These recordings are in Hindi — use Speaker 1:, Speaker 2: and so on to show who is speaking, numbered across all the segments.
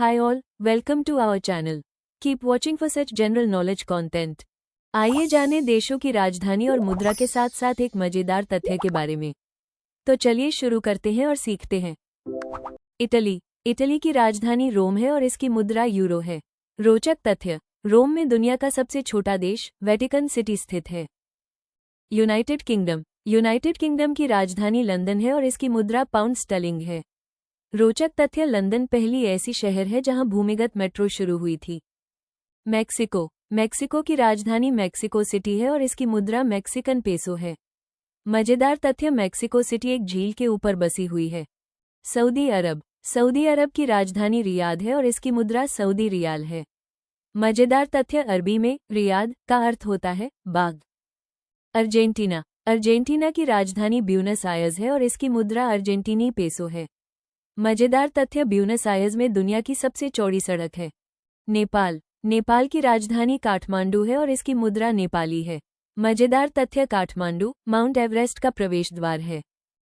Speaker 1: Hi all, welcome to our channel. Keep watching for such general knowledge content. आइए जाने देशों की राजधानी और मुद्रा के साथ साथ एक मजेदार तथ्य के बारे में। तो चलिए शुरू करते हैं और सीखते हैं। इटली। इटली की राजधानी रोम है और इसकी मुद्रा यूरो है। रोचक तथ्य, रोम में दुनिया का सबसे छोटा देश वेटिकन सिटी स्थित है। United kingdom. यूनाइटेड किंगडम की राजधानी लंदन है और इसकी मुद्रा पाउंड स्टर्लिंग है। रोचक तथ्य, लंदन पहली ऐसी शहर है जहां भूमिगत मेट्रो शुरू हुई थी। मैक्सिको। मैक्सिको की राजधानी मैक्सिको सिटी है और इसकी मुद्रा मैक्सिकन पेसो है। मजेदार तथ्य, मैक्सिको सिटी एक झील के ऊपर बसी हुई है। सऊदी अरब। सऊदी अरब की राजधानी रियाद है और इसकी मुद्रा सऊदी रियाल है। मजेदार तथ्य, अरबी में रियाद का अर्थ होता है बाग। अर्जेंटीना। अर्जेंटीना की राजधानी ब्यूनस आयर्स है और इसकी मुद्रा अर्जेंटीनी पेसो है। मजेदार तथ्य, ब्यूनस आयर्स में दुनिया की सबसे चौड़ी सड़क है। नेपाल। नेपाल की राजधानी काठमांडू है और इसकी मुद्रा नेपाली है। मजेदार तथ्य, काठमांडू माउंट एवरेस्ट का प्रवेश द्वार है।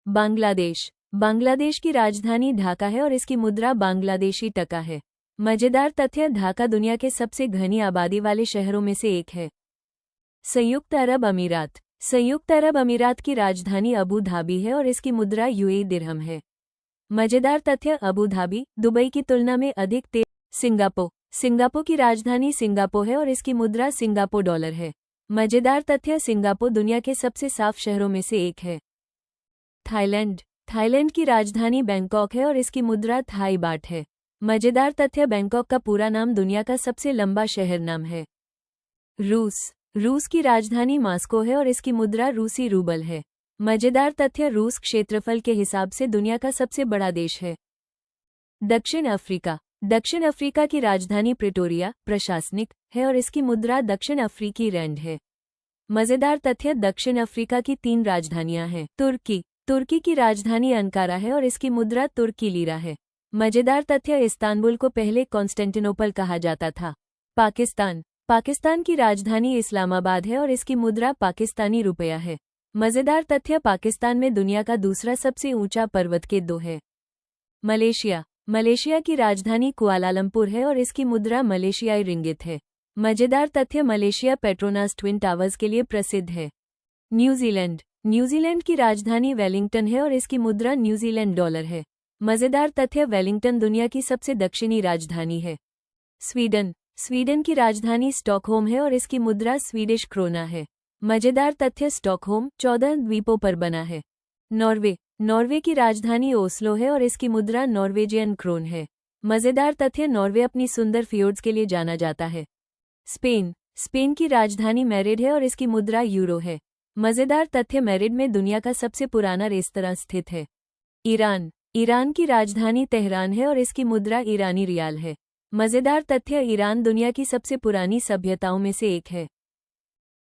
Speaker 1: बांग्लादेश। बांग्लादेश की राजधानी ढाका है और इसकी मुद्रा बांग्लादेशी टका है। मजेदार तथ्य, ढाका दुनिया के सबसे घनी आबादी वाले शहरों में से एक है। संयुक्त अरब अमीरात। संयुक्त अरब अमीरात की राजधानी अबू धाबी है और इसकी मुद्रा यूएई दिरहम है। मजेदार तथ्य, अबू धाबी दुबई की तुलना में अधिक तेज। सिंगापुर। सिंगापुर की राजधानी सिंगापुर है और इसकी मुद्रा सिंगापुर डॉलर है। मजेदार तथ्य, सिंगापुर दुनिया के सबसे साफ शहरों में से एक है। थाईलैंड। थाईलैंड की राजधानी बैंकॉक है और इसकी मुद्रा थाई बाट है। मजेदार तथ्य, बैंकॉक का पूरा नाम दुनिया का सबसे लंबा शहर नाम है। रूस। रूस की राजधानी मास्को है और इसकी मुद्रा रूसी रूबल है। मजेदार तथ्य, रूस क्षेत्रफल के हिसाब से दुनिया का सबसे बड़ा देश है। दक्षिण अफ्रीका। दक्षिण अफ्रीका की राजधानी प्रिटोरिया प्रशासनिक है और इसकी मुद्रा दक्षिण अफ्रीकी रैंड है। मजेदार तथ्य, दक्षिण अफ्रीका की 3 राजधानियां हैं। तुर्की। तुर्की की राजधानी अंकारा है और इसकी मुद्रा तुर्की लीरा है। मजेदार तथ्य, इस्तांबुल को पहले कॉन्स्टेंटिनोपल कहा जाता था। पाकिस्तान। पाकिस्तान की राजधानी इस्लामाबाद है और इसकी मुद्रा पाकिस्तानी रुपया है। मजेदार तथ्य, पाकिस्तान में दुनिया का दूसरा सबसे ऊंचा पर्वत केतु है। मलेशिया। मलेशिया की राजधानी कुआलालंपुर है और इसकी मुद्रा मलेशियाई रिंगित है। मजेदार तथ्य, मलेशिया पेट्रोनास ट्विन टावर्स के लिए प्रसिद्ध है। न्यूजीलैंड। न्यूजीलैंड की राजधानी वेलिंगटन है और इसकी मुद्रा न्यूजीलैंड डॉलर है। मजेदार तथ्य, वेलिंगटन दुनिया की सबसे दक्षिणी राजधानी है। स्वीडन। स्वीडन की राजधानी स्टॉकहोम है और इसकी मुद्रा स्वीडिश क्रोना है। मजेदार तथ्य, स्टॉकहोम 14 द्वीपों पर बना है। नॉर्वे। नॉर्वे की राजधानी ओस्लो है और इसकी मुद्रा नॉर्वेजियन क्रोन है। मजेदार तथ्य, नॉर्वे अपनी सुंदर फियोर्ड्स के लिए जाना जाता है। स्पेन। स्पेन की राजधानी मैड्रिड है और इसकी मुद्रा यूरो है। मजेदार तथ्य, मैड्रिड में दुनिया का सबसे पुराना रेस्तरां स्थित है। ईरान। ईरान की राजधानी तेहरान है और इसकी मुद्रा ईरानी रियाल है। मजेदार तथ्य, ईरान दुनिया की सबसे पुरानी सभ्यताओं में से एक है।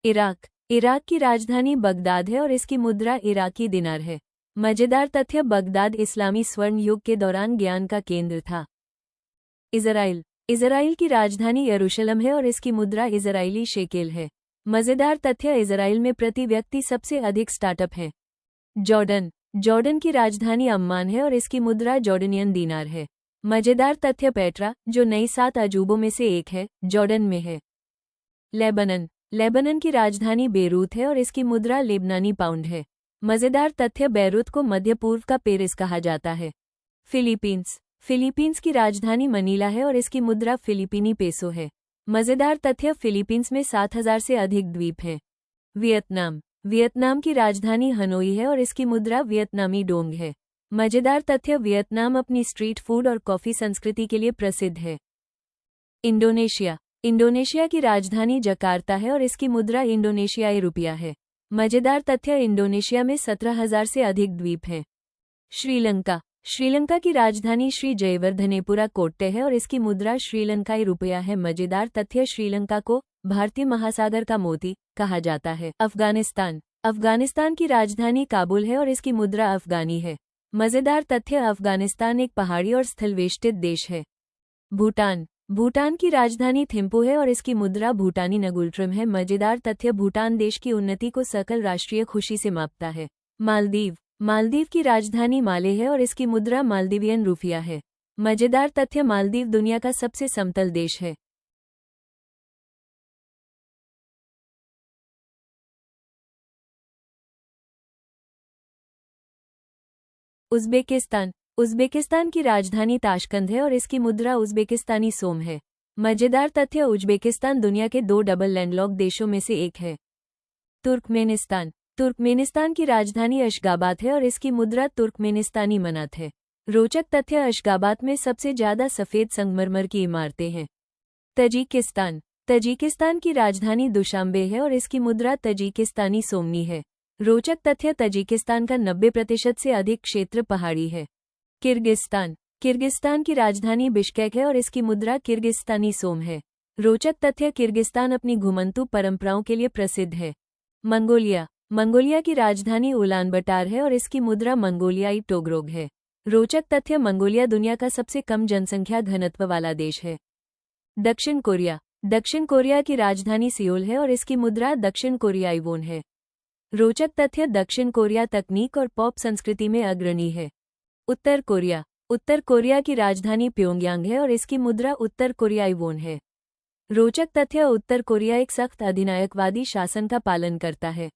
Speaker 1: इराक। इराक की राजधानी बगदाद है और इसकी मुद्रा इराकी दिनार है। मजेदार तथ्य, बगदाद इस्लामी स्वर्ण युग के दौरान ज्ञान का केंद्र था। इजराइल। इजराइल की राजधानी यरूशलेम है और इसकी मुद्रा इजरायली शेकेल है। मजेदार तथ्य, इजराइल में प्रति व्यक्ति सबसे अधिक स्टार्टअप हैं। जॉर्डन। जॉर्डन की राजधानी अम्मान है और इसकी मुद्रा जॉर्डनियन दीनार है। मजेदार तथ्य, पेट्रा जो नई 7 अजूबों में से एक है, जॉर्डन में है। लेबनन। लेबनन की राजधानी बेरूत है और इसकी मुद्रा लेबनानी पाउंड है। मजेदार तथ्य, बेरूत को मध्य पूर्व का पेरिस कहा जाता है। फिलीपींस। फिलीपींस की राजधानी मनीला है और इसकी मुद्रा फिलीपीनी पेसो है। मजेदार तथ्य, फिलीपींस में 7000 से अधिक द्वीप हैं। वियतनाम। वियतनाम की राजधानी हनोई है और इसकी मुद्रा वियतनामी डोंग है। मजेदार तथ्य, वियतनाम अपनी स्ट्रीट फूड और कॉफी संस्कृति के लिए प्रसिद्ध है। इंडोनेशिया। इंडोनेशिया की राजधानी जकार्ता है और इसकी मुद्रा इंडोनेशियाई रुपया है। मजेदार तथ्य, इंडोनेशिया में 17000 से अधिक द्वीप हैं। श्रीलंका। श्रीलंका की राजधानी श्री जयवर्धनेपुरा कोट्टे है और इसकी मुद्रा श्रीलंकाई रुपया है। मजेदार तथ्य, श्रीलंका को भारतीय महासागर का मोती कहा जाता है। अफगानिस्तान। अफगानिस्तान की राजधानी काबुल है और इसकी मुद्रा अफगानी है। मजेदार तथ्य, अफगानिस्तान एक पहाड़ी और स्थलवेष्टित देश है। भूटान। भूटान की राजधानी थिम्पू है और इसकी मुद्रा भूटानी नगुल्ट्रम है। मजेदार तथ्य, भूटान देश की उन्नति को सकल राष्ट्रीय खुशी से मापता है। मालदीव। मालदीव की राजधानी माले है और इसकी मुद्रा मालदीवियन रुपया है। मजेदार तथ्य, मालदीव दुनिया का सबसे समतल देश है। उज़्बेकिस्तान। उज़्बेकिस्तान की राजधानी ताशकंद है और इसकी मुद्रा उज़्बेकिस्तानी सोम है। मजेदार तथ्य, उज़्बेकिस्तान दुनिया के 2 डबल लैंडलॉक देशों में से एक है। तुर्कमेनिस्तान। तुर्कमेनिस्तान की राजधानी अशगाबाद है और इसकी मुद्रा तुर्कमेनिस्तानी मनात है। रोचक तथ्य, अशगाबाद में सबसे ज्यादा सफेद संगमरमर की इमारतें हैं। तजिकिस्तान। तजिकिस्तान की राजधानी दुशांबे है और इसकी मुद्रा तजिकिस्तानी सोमनी है। रोचक तथ्य, तजिकिस्तान का 90% से अधिक क्षेत्र पहाड़ी है। किर्गिस्तान। किर्गिस्तान की राजधानी बिश्केक है और इसकी मुद्रा किर्गिस्तानी सोम है। रोचक तथ्य, किर्गिस्तान अपनी घुमंतू परंपराओं के लिए प्रसिद्ध है। मंगोलिया। मंगोलिया की राजधानी उलानबटार है और इसकी मुद्रा मंगोलियाई टोगरोग है। रोचक तथ्य, मंगोलिया दुनिया का सबसे कम जनसंख्या घनत्व वाला देश है। दक्षिण कोरिया। दक्षिण कोरिया की राजधानी सियोल है और इसकी मुद्रा दक्षिण कोरियाई वोन है। रोचक तथ्य, दक्षिण कोरिया तकनीक और पॉप संस्कृति में अग्रणी है। उत्तर कोरिया। उत्तर कोरिया की राजधानी प्योंगयांग है और इसकी मुद्रा उत्तर कोरियाई वोन है। रोचक तथ्य, उत्तर कोरिया एक सख्त अधिनायकवादी शासन का पालन करता है।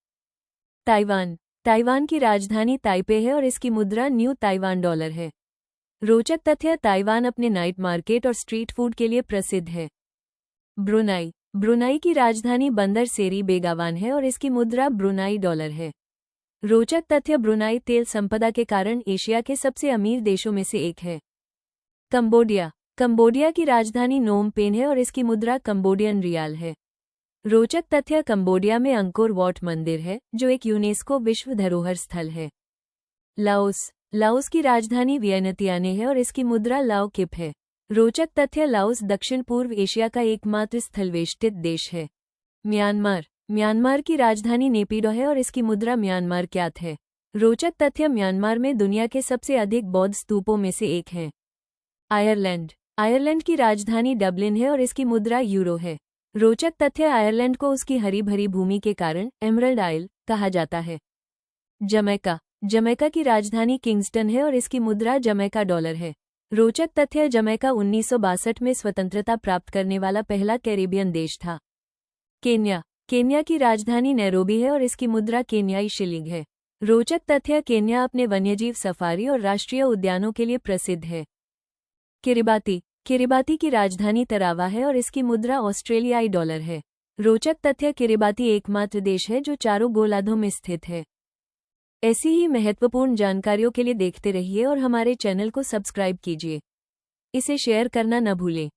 Speaker 1: ताइवान। ताइवान की राजधानी ताइपे है और इसकी मुद्रा न्यू ताइवान डॉलर है। रोचक तथ्य, ताइवान अपने नाइट मार्केट और स्ट्रीट फूड के लिए प्रसिद्ध है। ब्रुनाई। ब्रुनाई की राजधानी बंदर सेरी बेगावान है और इसकी मुद्रा ब्रुनाई डॉलर है। रोचक तथ्य, ब्रुनाई तेल संपदा के कारण एशिया के सबसे अमीर देशों में से एक है। कंबोडिया। कंबोडिया की राजधानी नोम पेन है और इसकी मुद्रा कंबोडियन रियाल है। रोचक तथ्य, कंबोडिया में अंकोर वॉट मंदिर है जो एक यूनेस्को विश्व धरोहर स्थल है। लाओस। लाओस की राजधानी वियनतियाने है और इसकी मुद्रा लाओ किप है। रोचक तथ्य, लाओस दक्षिण पूर्व एशिया का एकमात्र स्थलवेष्टित देश है। म्यांमार। म्यांमार की राजधानी नेपिडो है और इसकी मुद्रा म्यांमार क्यात है। रोचक तथ्य, म्यांमार में दुनिया के सबसे अधिक बौद्ध स्तूपों में से एक है। आयरलैंड। आयरलैंड की राजधानी डबलिन है और इसकी मुद्रा यूरो है। रोचक तथ्य, आयरलैंड को उसकी हरी भरी भूमि के कारण एमरल्ड आइल कहा जाता है। जमैका। जमैका की राजधानी किंगस्टन है और इसकी मुद्रा जमैका डॉलर है। रोचक तथ्य, जमैका 1962 में स्वतंत्रता प्राप्त करने वाला पहला कैरिबियन देश था। केन्या। केन्या की राजधानी नैरोबी है और इसकी मुद्रा केन्याई शिलिंग है। रोचक तथ्य, केन्या अपने वन्यजीव सफारी और राष्ट्रीय उद्यानों के लिए प्रसिद्ध है। किरिबाती। किरिबाती की राजधानी तरावा है और इसकी मुद्रा ऑस्ट्रेलियाई डॉलर है। रोचक तथ्य, किरिबाती एकमात्र देश है जो चारों गोलार्धों में स्थित है। ऐसी ही महत्वपूर्ण जानकारियों के लिए देखते रहिए और हमारे चैनल को सब्सक्राइब कीजिए। इसे शेयर करना न भूलें।